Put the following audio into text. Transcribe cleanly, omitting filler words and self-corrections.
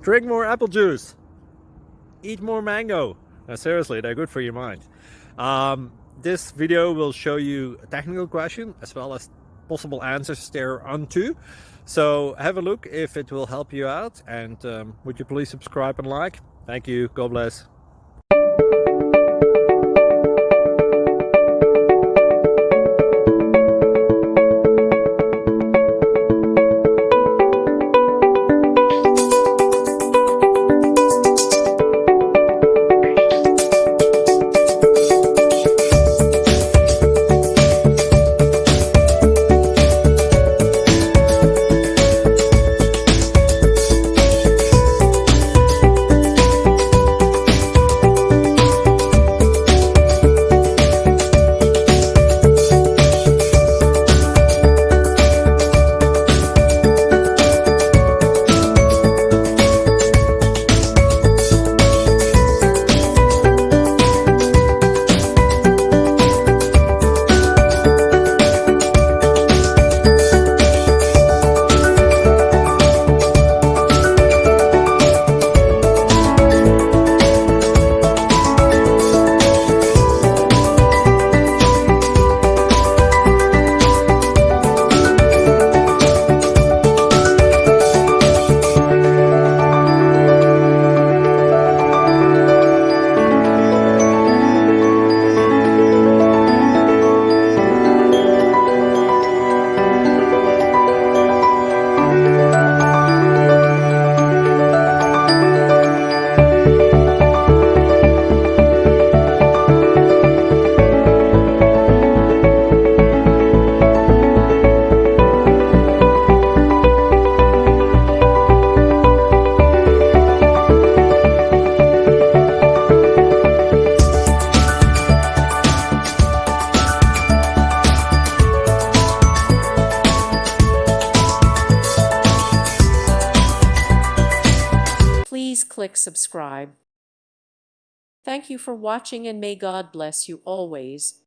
Drink more apple juice. Eat more mango. No, seriously, they're good for your mind. This video will show you a technical question as well as possible answers thereunto. So have a look if it will help you out, and would you please subscribe and like? Thank you. God bless. Please click subscribe. Thank you for watching, and may God bless you always.